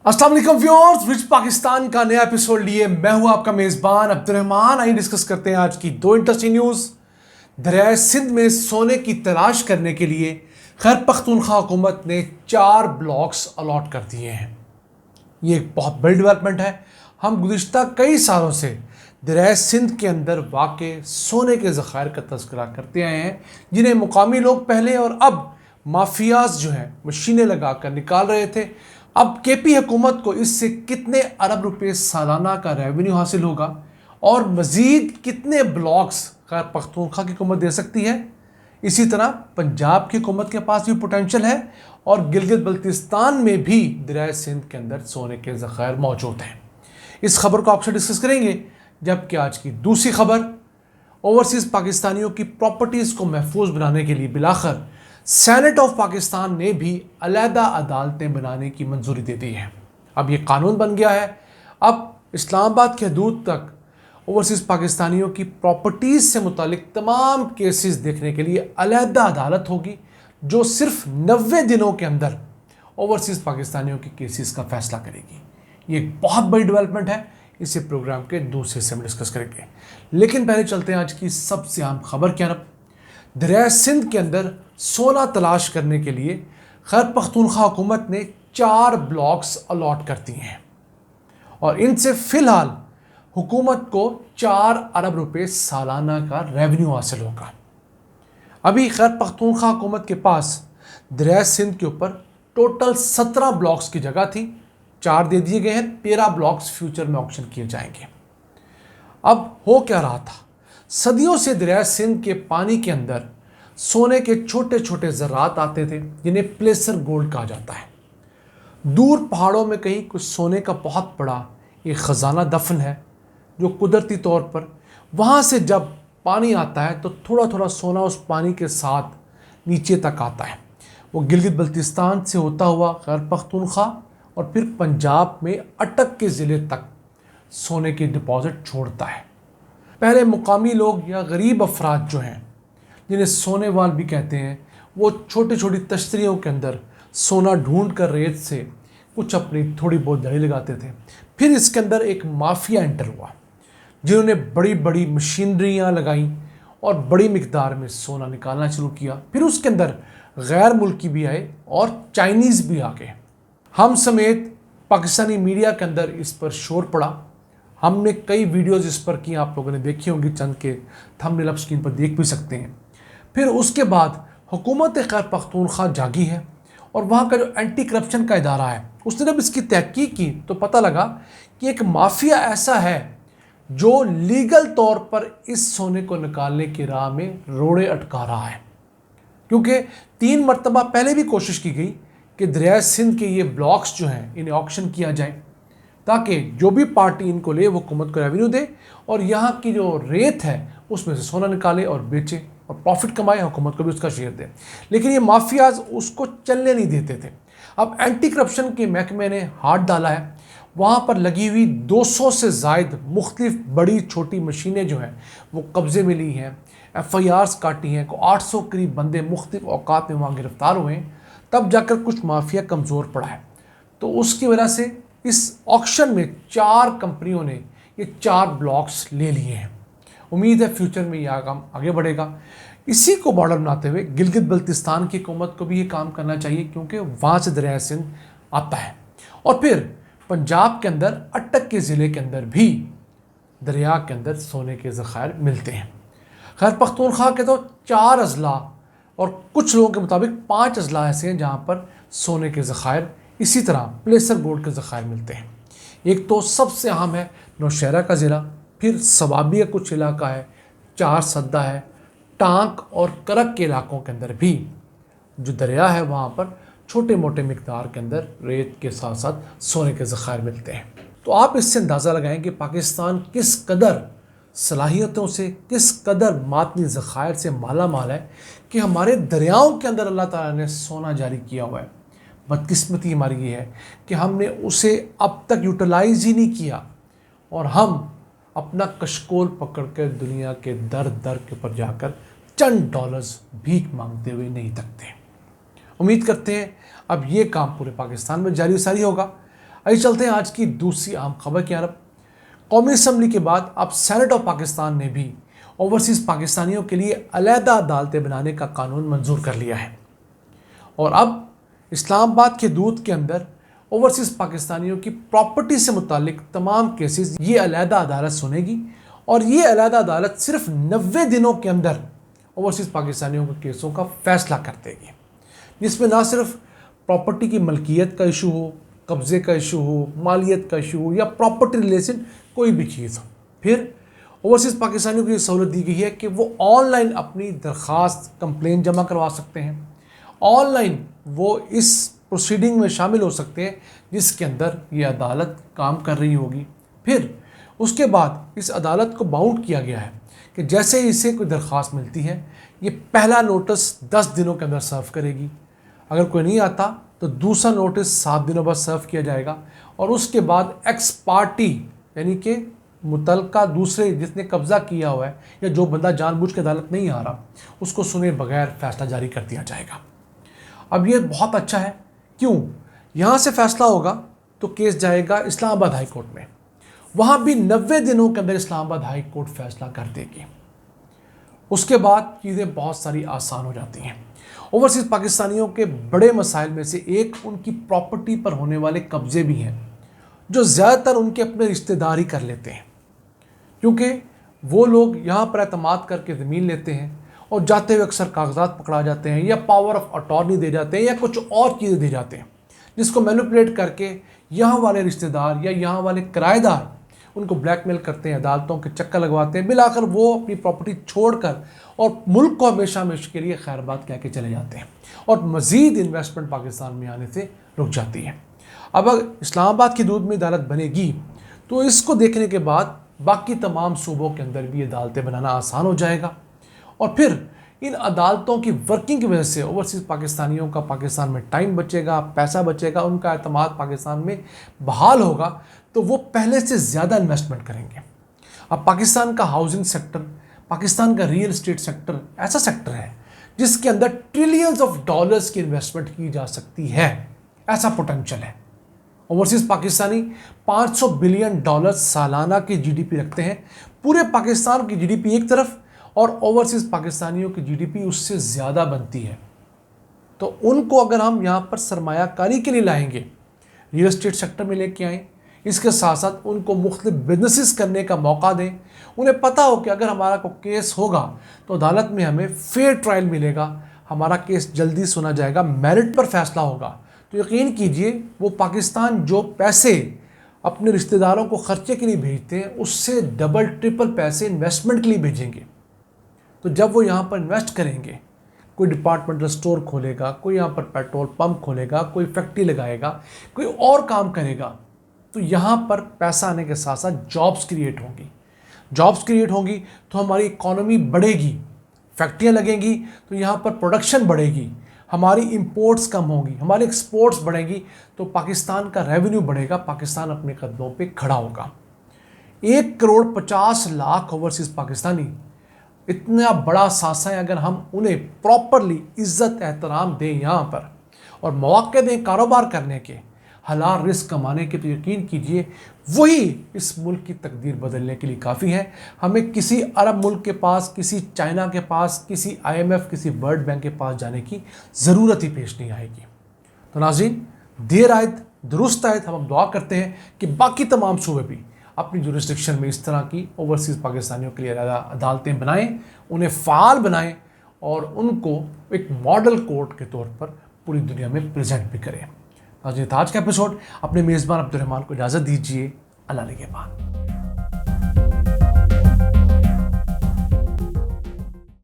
अस्सलाम वालेकुम viewers, rich Pakistan का नया एपिसोड लिए मैं हूं आपका मेजबान अब्दुर्रहमान। आइए डिस्कस करते हैं आज की दो इंटरेस्टिंग न्यूज़। दरियाए सिंध में सोने की तलाश करने के लिए खैबर पख्तूनख्वा हुकूमत ने 4 ब्लॉक्स अलॉट कर दिए हैं। ये एक बहुत बड़ी डेवलपमेंट है। हम गुज़िश्ता कई सालों से दरियाए सिंध के अंदर वाक़ सोने के ज़खायर का तज़किरा करते आए हैं, जिन्हें मुकामी लोग पहले और अब माफियाज जो हैं मशीनें लगा कर निकाल रहे थे। अब केपी हुकूमत को इससे कितने अरब रुपए सालाना का रेवेन्यू हासिल होगा और मज़ीद कितने ब्लॉक्स खैबर पख्तूनख्वा की हुकूमत दे सकती है। इसी तरह पंजाब की हुकूमत के पास भी पोटेंशियल है और गिलगित बल्तिस्तान में भी दरियाए सिंध के अंदर सोने के ज़खायर मौजूद हैं। इस खबर को आपसे डिस्कस करेंगे। जबकि आज की दूसरी खबर, ओवरसीज़ पाकिस्तानियों की प्रॉपर्टीज़ को महफूज बनाने के लिए बिलाखिर सेनेट ऑफ पाकिस्तान ने भी अलहदा अदालतें बनाने की मंजूरी दे दी है। अब ये कानून बन गया है। अब इस्लामाबाद के हदूद तक ओवरसीज़ पाकिस्तानियों की प्रॉपर्टीज़ से मुतालिक तमाम केसेस देखने के लिए अलहदा अदालत होगी, जो सिर्फ 90 दिनों के अंदर ओवरसीज़ पाकिस्तानियों के केसेस का फैसला करेगी। ये एक बहुत बड़ी डेवलपमेंट है। इसे प्रोग्राम के दूसरे हिस्से में डिस्कस करेंगे, लेकिन पहले चलते हैं आज की सबसे अहम खबर की तरफ। दरियाए सिंध के अंदर सोना तलाश करने के लिए खैबर पख्तूनख्वा हुकूमत ने 4 ब्लॉक्स अलॉट कर दिए हैं और इनसे फ़िलहाल हुकूमत को 4 अरब रुपए सालाना का रेवेन्यू हासिल होगा। अभी खैबर पख्तूनख्वा हुकूमत के पास दरियाए सिंध के ऊपर टोटल 17 ब्लॉक्स की जगह थी। 4 दे दिए गए हैं, 13 ब्लॉक्स फ्यूचर में ऑक्शन किए जाएंगे। अब हो क्या रहा था, सदियों से दरियाए सिंध के पानी के अंदर सोने के छोटे छोटे ज़रात आते थे, जिन्हें प्लेसर गोल्ड कहा जाता है। दूर पहाड़ों में कहीं कुछ सोने का बहुत बड़ा एक ख़जाना दफन है, जो कुदरती तौर पर वहाँ से जब पानी आता है तो थोड़ा थोड़ा सोना उस पानी के साथ नीचे तक आता है। वो गिलगित बल्तिस्तान से होता हुआ खैबर पख्तूनख्वा और फिर पंजाब में अटक के ज़िले तक सोने की डिपॉजिट छोड़ता है। पहले मुकामी लोग या गरीब अफराद जो हैं, जिन्हें सोने वाल भी कहते हैं, वो छोटी छोटी तश्तरियों के अंदर सोना ढूंढ कर रेत से कुछ अपनी थोड़ी बहुत दड़ी लगाते थे। फिर इसके अंदर एक माफिया एंटर हुआ, जिन्होंने बड़ी बड़ी मशीनरियाँ लगाई और बड़ी मिकदार में सोना निकालना शुरू किया। फिर उसके अंदर गैर मुल्की भी आए और चाइनीज़ भी आ गए। हम समेत पाकिस्तानी मीडिया के अंदर इस पर शोर पड़ा। हमने कई वीडियोज़ इस पर की, आप लोगों ने देखी होंगी, चंद के थंबनेल आप स्क्रीन पर देख भी सकते हैं। फिर उसके बाद हुकूमत खैबर पख्तूनख्वा जागी है और वहाँ का जो एंटी करप्शन का इदारा है, उसने जब इसकी तहकीक की तो पता लगा कि एक माफिया ऐसा है जो लीगल तौर पर इस सोने को निकालने की राह में रोड़े अटका रहा है। क्योंकि 3 मरतबा पहले भी कोशिश की गई कि दरियाए सिंध के ये ब्लॉक्स जो हैं इन्हें ऑक्शन किया जाए, ताकि जो भी पार्टी इनको ले वो हुकूमत को रेवेन्यू दे और यहाँ की जो रेत है उसमें से सोना निकाले और बेचे और प्रॉफिट कमाए, हुकूमत को भी उसका शेयर दे। लेकिन ये माफियाज उसको चलने नहीं देते थे। अब एंटी करप्शन के महकमे ने हाथ डाला है। वहाँ पर लगी हुई 200 से ज़ायद मुख्तलिफ बड़ी छोटी मशीनें जो हैं वो कब्ज़े में ली हैं, FIRs काटी हैं, को 800 करीब बंदे मुख्तलिफ औकात में वहाँ गिरफ्तार हुए हैं। तब जाकर कुछ माफिया कमज़ोर पड़ा है। तो उसकी वजह से इस ऑक्शन में 4 कंपनियों ने ये 4 ब्लॉक्स ले लिए हैं। उम्मीद है फ्यूचर में यह काम आगे बढ़ेगा। इसी को मॉडल बनाते हुए गिलगित बल्तिस्तान की हुकूमत को भी ये काम करना चाहिए, क्योंकि वहाँ से दरियाए सिंध आता है। और फिर पंजाब के अंदर अटक के ज़िले के अंदर भी दरिया के अंदर सोने के ज़खायर मिलते हैं। खैबर पख्तूनख्वा के तो 4 अजला और कुछ लोगों के मुताबिक 5 अजला ऐसे हैं जहाँ पर सोने के ज़खायर इसी तरह प्लेसर गोल्ड के ज़खायर मिलते हैं। एक तो सबसे अहम है नौशहरा का ज़िला, फिर सवाबी का कुछ इलाका है, 4 सद्दा है, टांक और करक के इलाकों के अंदर भी जो दरिया है वहाँ पर छोटे मोटे मिकदार के अंदर रेत के साथ साथ सोने के ज़खायर मिलते हैं। तो आप इससे अंदाज़ा लगाएं कि पाकिस्तान किस कदर सलाहियतों से, किस कदर मातनी ज़खायर से माला माल है कि हमारे दरियाओं के अंदर अल्लाह ताला ने सोना जारी किया हुआ है। बदकिस्मती हमारी ये है कि हमने उसे अब तक यूटिलाइज़ ही नहीं किया और हम अपना कशकोल पकड़कर दुनिया के दर दर के ऊपर जाकर चंद डॉलर्स भीख मांगते हुए नहीं थकते। उम्मीद करते हैं अब ये काम पूरे पाकिस्तान में जारी सारी होगा। आइए चलते हैं आज की दूसरी अहम खबर की तरफ। कौमी असम्बली के बाद अब सेनेट ऑफ पाकिस्तान ने भी ओवरसीज़ पाकिस्तानियों के लिए अलहदा अदालतें बनाने का कानून मंजूर कर लिया है और अब इस्लामाबाद के दूत के अंदर ओवरसीज़ पाकिस्तानियों की प्रॉपर्टी से मुतालिक तमाम केसेस ये अलहदा अदालत सुनेगी और ये अलहदा अदालत सिर्फ 90 दिनों के अंदर ओवरसीज़ पाकिस्तानियों के केसों का फैसला कर देगी, जिसमें ना सिर्फ प्रॉपर्टी की मलकियत का इशू हो, कब्ज़े का इशू हो, मालियत का इशू हो या प्रॉपर्टी रिलेटेड कोई भी चीज़ हो। फिर ओवरसीज़ पाकिस्तानियों को ये सहूलत दी गई है कि वो ऑनलाइन अपनी दरख्वास्त कंप्लेन जमा करवा सकते हैं, ऑनलाइन वो इस प्रोसीडिंग में शामिल हो सकते हैं जिसके अंदर ये अदालत काम कर रही होगी। फिर उसके बाद इस अदालत को बाउंड किया गया है कि जैसे ही इसे कोई दरख्वास्त मिलती है ये पहला नोटिस 10 दिनों के अंदर सर्व करेगी, अगर कोई नहीं आता तो दूसरा नोटिस 7 दिनों बाद सर्व किया जाएगा और उसके बाद एक्स पार्टी यानी कि मुतलका दूसरे जिसने कब्ज़ा किया हुआ है या जो बंदा जानबूझ के अदालत नहीं आ रहा उसको सुने बगैर फैसला जारी कर दिया जाएगा। अब ये बहुत अच्छा है, क्यों? यहाँ से फैसला होगा तो केस जाएगा इस्लामाबाद हाई कोर्ट में, वहाँ भी 90 दिनों के अंदर इस्लामाबाद हाई कोर्ट फैसला कर देगी। उसके बाद चीज़ें बहुत सारी आसान हो जाती हैं। ओवरसीज़ पाकिस्तानियों के बड़े मसाइल में से एक उनकी प्रॉपर्टी पर होने वाले कब्ज़े भी हैं, जो ज़्यादातर उनके अपने रिश्तेदार ही कर लेते हैं, क्योंकि वो लोग यहाँ पर एतमाद करके ज़मीन लेते हैं और जाते हुए अक्सर कागजात पकड़ा जाते हैं या पावर ऑफ अटॉर्नी दे जाते हैं या कुछ और चीज़ें दे जाते हैं, जिसको मैनिपुलेट करके यहाँ वाले रिश्तेदार या यहाँ वाले किराएदार उनको ब्लैकमेल करते हैं, अदालतों के चक्कर लगवाते हैं, मिलाकर वो अपनी प्रॉपर्टी छोड़कर और मुल्क को हमेशा हमेशा के लिए खैरबाद कह के चले जाते हैं और मज़ीद इन्वेस्टमेंट पाकिस्तान में आने से रुक जाती है। अब अगर इस्लामाबाद की दूध में अदालत बनेगी तो इसको देखने के बाद बाकी तमाम सूबों के अंदर भी अदालतें बनाना आसान हो जाएगा और फिर इन अदालतों की वर्किंग की वजह से ओवरसीज़ पाकिस्तानियों का पाकिस्तान में टाइम बचेगा, पैसा बचेगा, उनका एतमाद पाकिस्तान में बहाल होगा तो वो पहले से ज़्यादा इन्वेस्टमेंट करेंगे। अब पाकिस्तान का हाउसिंग सेक्टर, पाकिस्तान का रियल एस्टेट सेक्टर ऐसा सेक्टर है जिसके अंदर ट्रिलियंस ऑफ डॉलर्स की इन्वेस्टमेंट की जा सकती है, ऐसा पोटेंशियल है। ओवरसीज़ पाकिस्तानी 500 बिलियन डॉलर सालाना की जीडीपी रखते हैं। पूरे पाकिस्तान की जीडीपी एक तरफ और ओवरसीज़ पाकिस्तानियों की जीडीपी उससे ज़्यादा बनती है, तो उनको अगर हम यहाँ पर सरमायाकारी के लिए लाएंगे, रियल एस्टेट सेक्टर में लेके आएँ, इसके साथ साथ उनको मुख्तलिफ बिजनेसेस करने का मौका दें, उन्हें पता हो कि अगर हमारा कोई केस होगा तो अदालत में हमें फेयर ट्रायल मिलेगा, हमारा केस जल्दी सुना जाएगा, मेरिट पर फैसला होगा, तो यकीन कीजिए वो पाकिस्तान जो पैसे अपने रिश्तेदारों को खर्चे के लिए भेजते हैं उससे डबल ट्रिपल पैसे इन्वेस्टमेंट के लिए भेजेंगे। तो जब वो यहाँ पर इन्वेस्ट करेंगे, कोई डिपार्टमेंटल स्टोर खोलेगा, कोई यहाँ पर पेट्रोल पंप खोलेगा, कोई फैक्ट्री लगाएगा, कोई और काम करेगा, तो यहाँ पर पैसा आने के साथ साथ जॉब्स क्रिएट होंगी। जॉब्स क्रिएट होंगी तो हमारी इकॉनमी बढ़ेगी, फैक्ट्रियाँ लगेंगी तो यहाँ पर प्रोडक्शन बढ़ेगी, हमारी इंपोर्ट्स कम होंगी, हमारे एक्सपोर्ट्स बढ़ेंगी, तो पाकिस्तान का रेवेन्यू बढ़ेगा, पाकिस्तान अपने कदमों पे खड़ा होगा। 1,50,00,000 ओवरसीज़ पाकिस्तानी, इतना बड़ा सासा है, अगर हम उन्हें प्रॉपरली इज़्ज़त एहतराम दें यहाँ पर और मौके दें कारोबार करने के, हलाल रिस्क कमाने के, तो यकीन कीजिए वही इस मुल्क की तकदीर बदलने के लिए काफ़ी है। हमें किसी अरब मुल्क के पास, किसी चाइना के पास, किसी IMF, किसी वर्ल्ड बैंक के पास जाने की ज़रूरत ही पेश नहीं आएगी। तो नाज़रीन, देर आयत दुरुस्त आयत, हम दुआ करते हैं कि बाकी तमाम सूबे भी अपनी जुरिस्डिक्शन में इस तरह की ओवरसीज़ पाकिस्तानियों के लिए अदालतें बनाएं, उन्हें फ़ाल बनाएं और उनको एक मॉडल कोर्ट के तौर पर पूरी दुनिया में प्रेजेंट भी करें। आज का एपिसोड अपने मेज़बान अब्दुल रहमान को इजाज़त दीजिए। अल्लाह निगहबान।